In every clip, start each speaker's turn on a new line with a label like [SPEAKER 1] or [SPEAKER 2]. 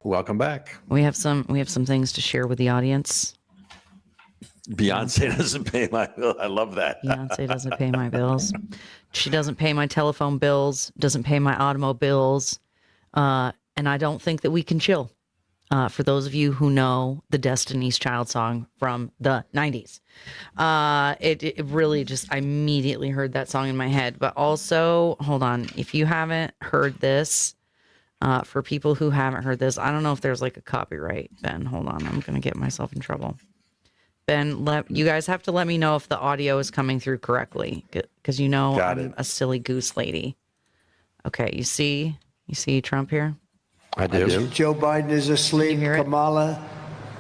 [SPEAKER 1] Welcome back.
[SPEAKER 2] We have some things to share with the audience.
[SPEAKER 1] Beyonce doesn't pay my bill. I love that.
[SPEAKER 2] Beyonce doesn't pay my bills. She doesn't pay my telephone bills, doesn't pay my automobiles. And I don't think that we can chill. For those of you who know the Destiny's Child song from the 90s. It really just, I immediately heard that song in my head. But also, hold on, if you haven't heard this, for people who haven't heard this, I don't know if there's like a copyright. Ben, hold on, I'm going to get myself in trouble. Ben, you guys have to let me know if the audio is coming through correctly, because I'm a silly goose lady. Okay, you see Trump here?
[SPEAKER 1] I do.
[SPEAKER 3] Joe Biden is asleep. Kamala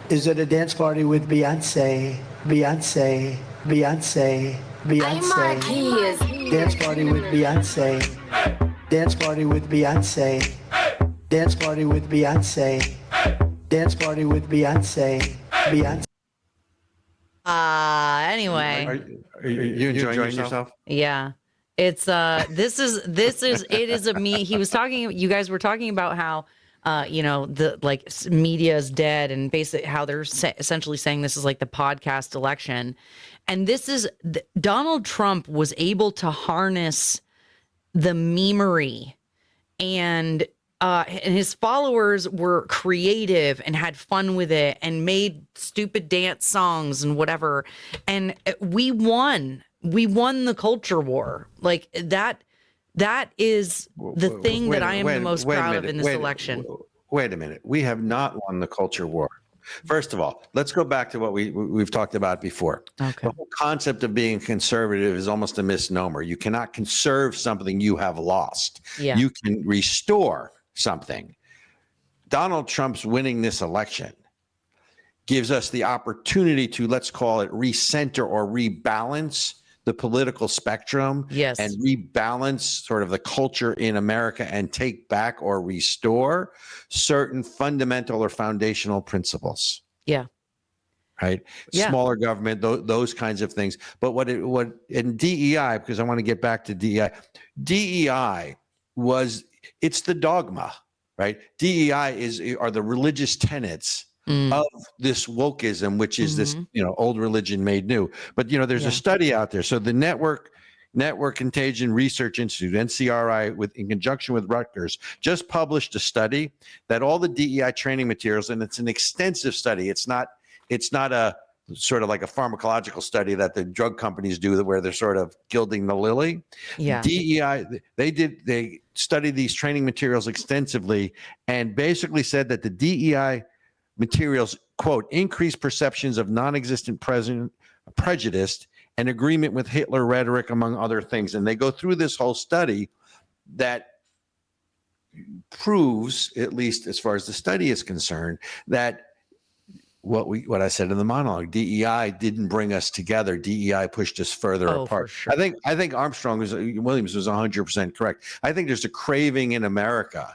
[SPEAKER 3] is at a dance party with Beyonce. Beyonce. Dance party with Beyonce. Dance party with Beyonce. Dance party with Beyonce. Dance party with Beyonce. Beyonce.
[SPEAKER 2] Anyway.
[SPEAKER 1] Are you enjoying yourself?
[SPEAKER 2] Yeah. It's it is a me. You guys were talking about how the media is dead, and basically how they're essentially saying this is like the podcast election. And this is Donald Trump was able to harness the memery, and his followers were creative and had fun with it and made stupid dance songs and whatever. And we won the culture war. Like that is the thing that I am the most proud of in this election.
[SPEAKER 1] Wait a minute. We have not won the culture war. First of all, let's go back to what we've talked about before.
[SPEAKER 2] Okay.
[SPEAKER 1] The whole concept of being conservative is almost a misnomer. You cannot conserve something you have lost.
[SPEAKER 2] Yeah.
[SPEAKER 1] You can restore something. Donald Trump's winning this election gives us the opportunity to, let's call it, recenter or rebalance the political spectrum.
[SPEAKER 2] Yes.
[SPEAKER 1] And rebalance sort of the culture in America and take back or restore certain fundamental or foundational principles.
[SPEAKER 2] Yeah.
[SPEAKER 1] Right.
[SPEAKER 2] Yeah.
[SPEAKER 1] Smaller government, those kinds of things. But what in DEI, because I want to get back to DEI it's the dogma, right? DEI are the religious tenets of this wokeism, which is this, old religion made new. But, there's a study out there. So the Network Contagion Research Institute, NCRI, in conjunction with Rutgers, just published a study that all the DEI training materials, and it's an extensive study. It's not a sort of like a pharmacological study that the drug companies do where they're sort of gilding the lily.
[SPEAKER 2] Yeah.
[SPEAKER 1] DEI, they studied these training materials extensively and basically said that the DEI materials, quote, increase perceptions of non-existent prejudice and agreement with Hitler rhetoric, among other things. And they go through this whole study that proves, at least as far as the study is concerned, that what I said in the monologue, DEI didn't bring us together. DEI pushed us further apart.
[SPEAKER 2] For sure.
[SPEAKER 1] I think Williams was 100% correct. I think there's a craving in America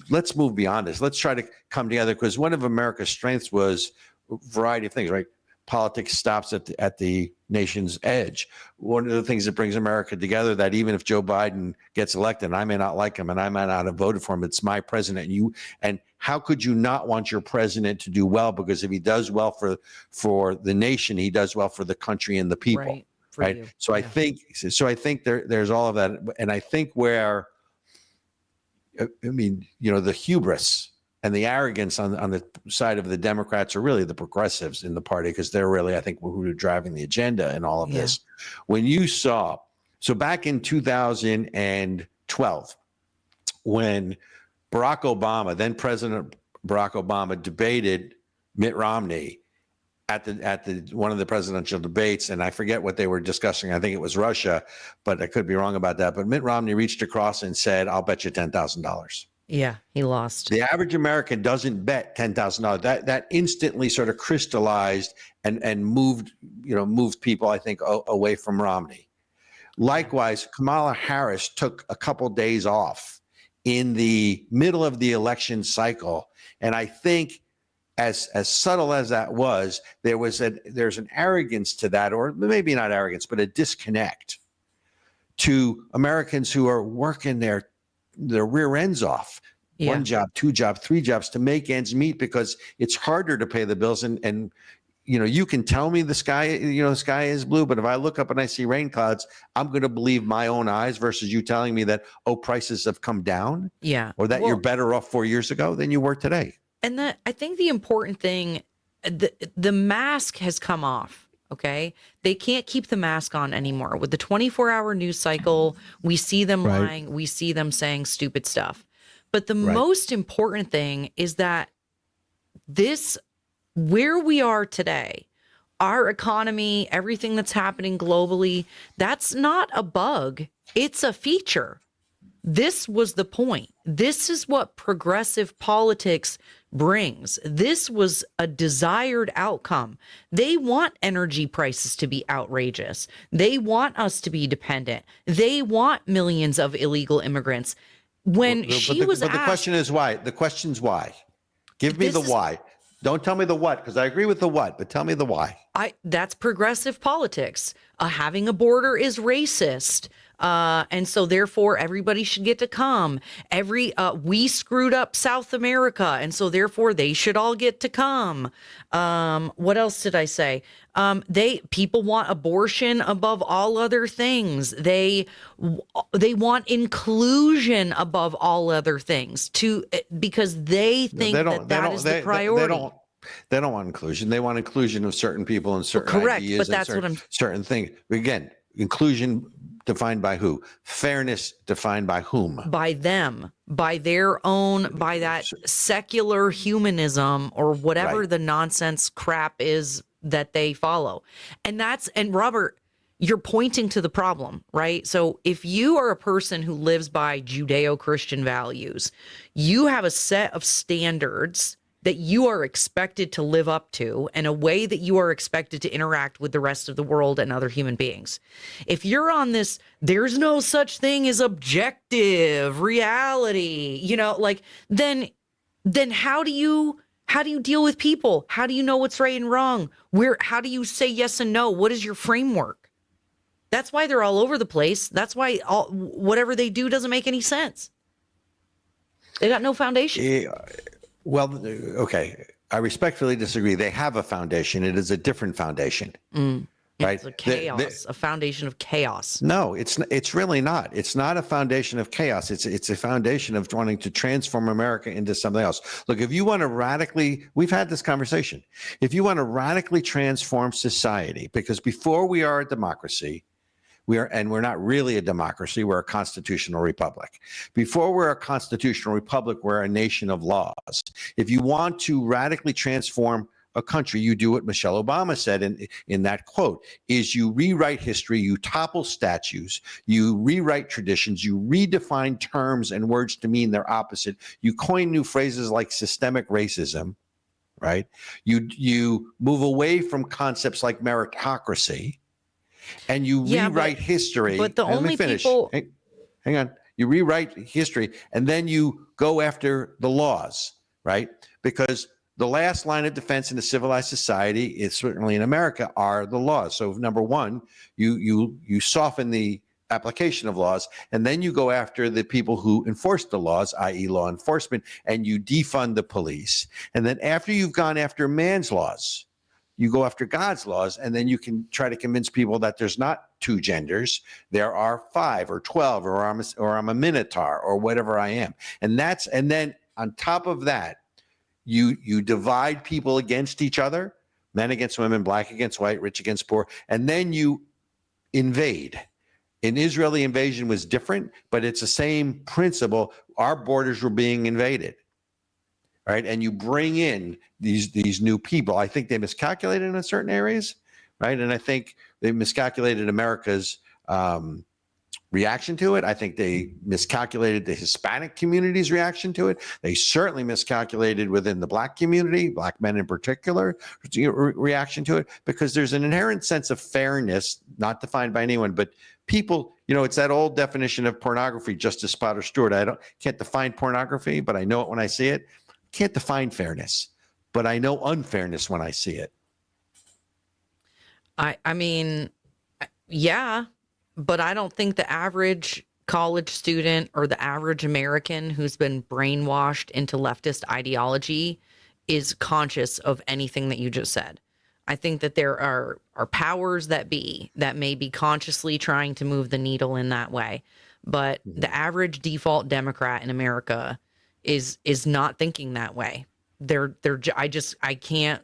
[SPEAKER 1] let's move beyond this. Let's try to come together, because one of America's strengths was a variety of things, right? Politics stops at the nation's edge. One of the things that brings America together, that even if Joe Biden gets elected, and I may not like him and I might not have voted for him, it's my president. And how could you not want your president to do well? Because if he does well for the nation, he does well for the country and the people. Right.
[SPEAKER 2] You.
[SPEAKER 1] So
[SPEAKER 2] yeah.
[SPEAKER 1] I think there's all of that. And I think where, the hubris and the arrogance on the side of the Democrats are really the progressives in the party, because they're really, I think, who are driving the agenda in all of this. When you saw, so back in 2012, when Barack Obama, then President Barack Obama, debated Mitt Romney at one of the presidential debates, and I forget what they were discussing. I think it was Russia, but I could be wrong about that. But Mitt Romney reached across and said, "I'll bet you $10,000."
[SPEAKER 2] Yeah, he lost.
[SPEAKER 1] The average American doesn't bet $10,000. That instantly sort of crystallized and moved people, I think, away from Romney. Likewise, Kamala Harris took a couple days off in the middle of the election cycle, and I think, as subtle as that was, there's an arrogance to that, or maybe not arrogance, but a disconnect to Americans who are working their rear ends off
[SPEAKER 2] Yeah.
[SPEAKER 1] 1 job, 2 jobs, 3 jobs to make ends meet because it's harder to pay the bills. And you can tell me the sky is blue, but if I look up and I see rain clouds, I'm going to believe my own eyes versus you telling me that, prices have come down.
[SPEAKER 2] Yeah.
[SPEAKER 1] Or that you're better off 4 years ago than you were today.
[SPEAKER 2] And I think the important thing, the mask has come off. Okay. They can't keep the mask on anymore. With the 24-hour news cycle, we see them lying. We see them saying stupid stuff. But the most important thing is that where we are today, our economy, everything that's happening globally, that's not a bug. It's a feature. This was the point. This is what progressive politics brings. This was a desired outcome. They want energy prices to be outrageous. They want us to be dependent. They want millions of illegal immigrants. When the
[SPEAKER 1] question is why. The question's why. Give me the why. Don't tell me the what, because I agree with the what, but tell me the why.
[SPEAKER 2] That's progressive politics. Having a border is racist. And so therefore everybody should get to come. We screwed up South America, and so therefore they should all get to come. What else did I say? People want abortion above all other things. They want inclusion above all other things because they think that is the priority.
[SPEAKER 1] They don't want inclusion. They want inclusion of certain people and certain ideas.
[SPEAKER 2] But that's
[SPEAKER 1] certain things. Again, inclusion defined by who? Fairness defined by whom?
[SPEAKER 2] By them, by their own, by that secular humanism or whatever the nonsense crap is that they follow. And Robert, you're pointing to the problem, right? So if you are a person who lives by Judeo-Christian values, you have a set of standards that you are expected to live up to and a way that you are expected to interact with the rest of the world and other human beings. If you're on this, there's no such thing as objective reality, then how do you deal with people? How do you know what's right and wrong? How do you say yes and no? What is your framework? That's why they're all over the place. That's why whatever they do doesn't make any sense. They got no foundation.
[SPEAKER 1] Well, okay. I respectfully disagree. They have a foundation. It is a different foundation, right?
[SPEAKER 2] It's a chaos, a foundation of chaos.
[SPEAKER 1] No, it's really not. It's not a foundation of chaos. It's a foundation of wanting to transform America into something else. Look, if you want to we've had this conversation. If you want to radically transform society, because before we are a democracy, we're not really a democracy. We're a constitutional republic. Before we're a constitutional republic, we're a nation of laws. If you want to radically transform a country, you do what Michelle Obama said in that quote, is you rewrite history, you topple statues, you rewrite traditions, you redefine terms and words to mean their opposite. You coin new phrases like systemic racism, right? You move away from concepts like meritocracy. And you rewrite history.
[SPEAKER 2] But the only people...
[SPEAKER 1] Hang on. You rewrite history, and then you go after the laws, right? Because the last line of defense in a civilized society, is certainly in America, are the laws. So number one, you soften the application of laws, and then you go after the people who enforce the laws, i.e. law enforcement, and you defund the police. And then after you've gone after man's laws, you go after God's laws, and then you can try to convince people that there's not 2 genders. There are 5 or 12, or I'm a minotaur, or whatever I am. And then on top of that, you divide people against each other, men against women, black against white, rich against poor, and then you invade. An Israeli invasion was different, but it's the same principle. Our borders were being invaded. Right. And you bring in these new people. I think they miscalculated in certain areas. Right. And I think they miscalculated America's reaction to it. I think they miscalculated the Hispanic community's reaction to it. They certainly miscalculated within the black community, black men in particular, reaction to it, because there's an inherent sense of fairness, not defined by anyone, but people, it's that old definition of pornography, Justice Potter Stewart. Can't define pornography, but I know it when I see it. Can't define fairness, but I know unfairness when I see it.
[SPEAKER 2] I mean, yeah, but I don't think the average college student or the average American who's been brainwashed into leftist ideology is conscious of anything that you just said. I think that there are powers that be that may be consciously trying to move the needle in that way. But the average default Democrat in America is not thinking that way. I can't.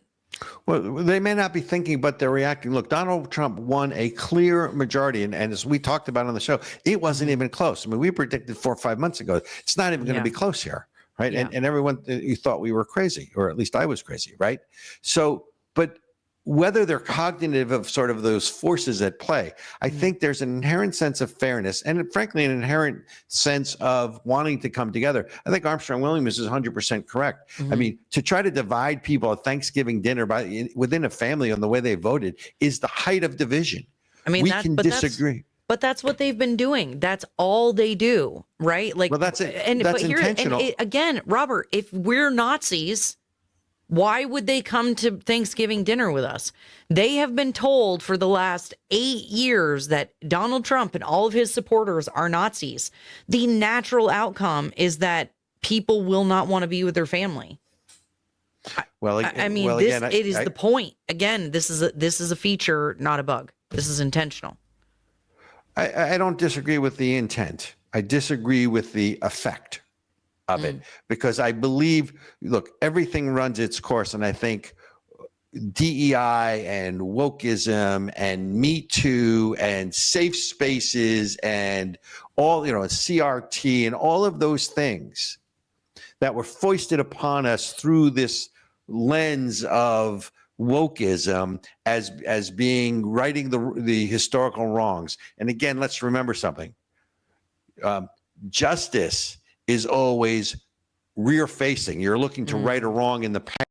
[SPEAKER 1] Well, they may not be thinking, but they're reacting. Look, Donald Trump won a clear majority. And as we talked about on the show, it wasn't even close. I mean, we predicted 4 or 5 months ago, it's not even going to be close here. Right.
[SPEAKER 2] Yeah.
[SPEAKER 1] And everyone, you thought we were crazy, or at least I was crazy. Right. So, but whether they're cognitive of sort of those forces at play, I think there's an inherent sense of fairness and frankly, an inherent sense of wanting to come together. I think Armstrong Williams is 100% correct. I mean, to try to divide people at Thanksgiving dinner within a family on the way they voted is the height of division.
[SPEAKER 2] I mean,
[SPEAKER 1] we can disagree.
[SPEAKER 2] But that's what they've been doing. That's all they do, right? Like,
[SPEAKER 1] Well, that's it.
[SPEAKER 2] And
[SPEAKER 1] That's
[SPEAKER 2] but here,
[SPEAKER 1] intentional.
[SPEAKER 2] And again, Robert, if we're Nazis, why would they come to Thanksgiving dinner with us? They have been told for the last 8 years that Donald Trump and all of his supporters are Nazis. The natural outcome is that people will not want to be with their family.
[SPEAKER 1] Well,
[SPEAKER 2] I mean, it is the point. Again, this is a feature, not a bug. This is intentional.
[SPEAKER 1] I don't disagree with the intent. I disagree with the effect of it, because I believe, look, everything runs its course. And I think DEI and wokeism and Me Too and safe spaces and all, CRT and all of those things that were foisted upon us through this lens of wokeism as being righting the historical wrongs. And again, let's remember something. Justice is always rear facing. You're looking to right a wrong in the past.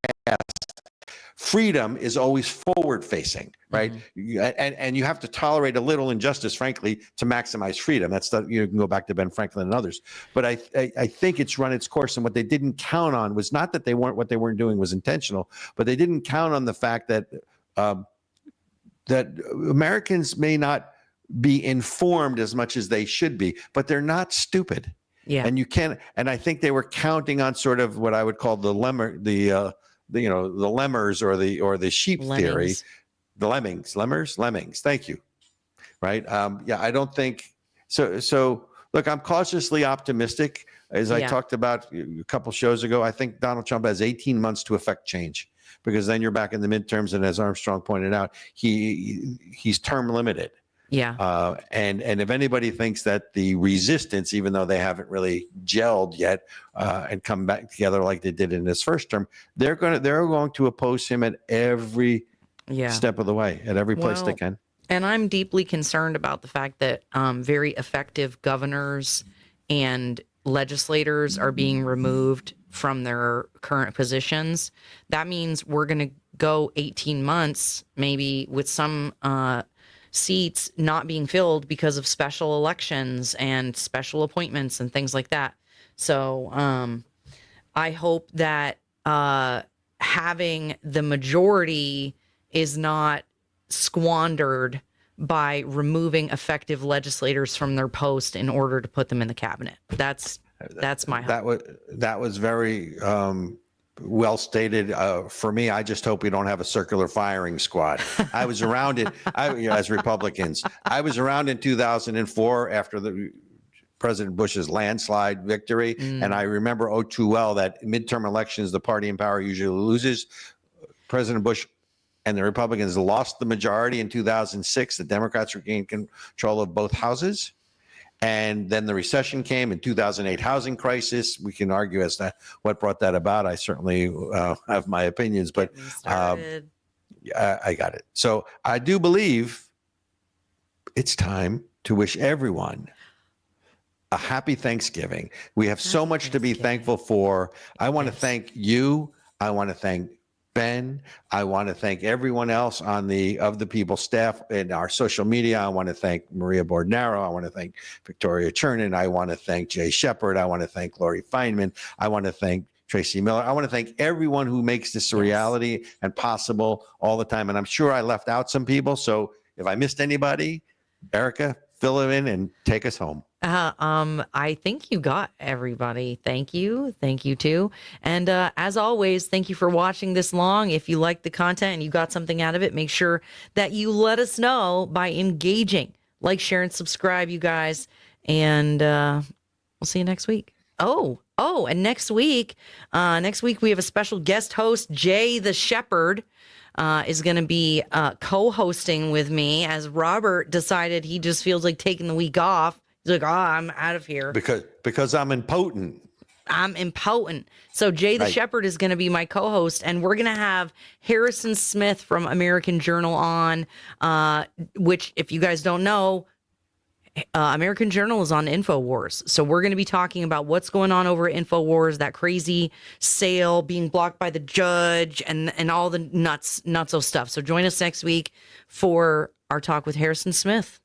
[SPEAKER 1] Freedom is always forward facing, right? And you have to tolerate a little injustice, frankly, to maximize freedom. That's you can go back to Ben Franklin and others. But I think it's run its course. And what they didn't count on was not that what they weren't doing was intentional, but they didn't count on the fact that that Americans may not be informed as much as they should be, but they're not stupid.
[SPEAKER 2] Yeah.
[SPEAKER 1] And you can't, and I think they were counting on sort of what I would call the lemurs or the sheep theory, the lemmings. Thank you. Right. I don't think so. So look, I'm cautiously optimistic. As I talked about a couple shows ago, I think Donald Trump has 18 months to affect change, because then you're back in the midterms. And as Armstrong pointed out, he's term limited.
[SPEAKER 2] Yeah.
[SPEAKER 1] And if anybody thinks that the resistance, even though they haven't really gelled yet and come back together like they did in his first term, they're going to oppose him at every step of the way, at every place they can.
[SPEAKER 2] And I'm deeply concerned about the fact that very effective governors and legislators are being removed from their current positions. That means we're going to go 18 months, maybe with some seats not being filled because of special elections and special appointments and things like that. So I hope that having the majority is not squandered by removing effective legislators from their post in order to put them in the cabinet. That's my hope.
[SPEAKER 1] That was very well stated. For me, I just hope we don't have a circular firing squad. I was around it as Republicans. I was around in 2004 after the President Bush's landslide victory. And I remember too well that midterm elections, the party in power usually loses. President Bush and the Republicans lost the majority in 2006. The Democrats regained control of both houses. And then the recession came in 2008, housing crisis. We can argue as to what brought that about. I certainly have my opinions, but I got it. So I do believe it's time to wish everyone a happy Thanksgiving. We have so much to be thankful for. I want to thank you. I want to thank Ben. I want to thank everyone else of the People staff in our social media. I want to thank Maria Bordenaro. I want to thank Victoria Chernin. I want to thank Jay Shepard. I want to thank Lori Feynman. I want to thank Tracy Miller. I want to thank everyone who makes this a reality and possible all the time. And I'm sure I left out some people. So if I missed anybody, Ericka, fill it in and take us home.
[SPEAKER 2] I think you got everybody. Thank you. Thank you too. And as always, thank you for watching this long. If you like the content and you got something out of it, make sure that you let us know by engaging. Like, share, and subscribe, you guys. And we'll see you next week. And next week we have a special guest host, Jay the Shepherd. Is going to be co-hosting with me, as Robert decided he just feels like taking the week off. He's like, I'm out of here.
[SPEAKER 1] Because I'm impotent.
[SPEAKER 2] I'm impotent. So Jay the
[SPEAKER 1] Right.
[SPEAKER 2] Shepherd is going to be my co-host, and we're going to have Harrison Smith from American Journal on, which, if you guys don't know, American Journal is on InfoWars. So we're going to be talking about what's going on over at InfoWars, that crazy sale being blocked by the judge, and all the nutso stuff. So join us next week for our talk with Harrison Smith.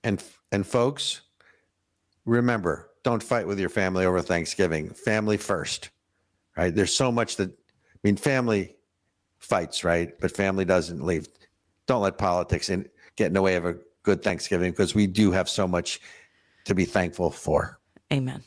[SPEAKER 1] And folks, remember, don't fight with your family over Thanksgiving. Family first, right? There's so much family fights, right? But family doesn't leave. Don't let politics get in the way of a good Thanksgiving, because we do have so much to be thankful for.
[SPEAKER 2] Amen.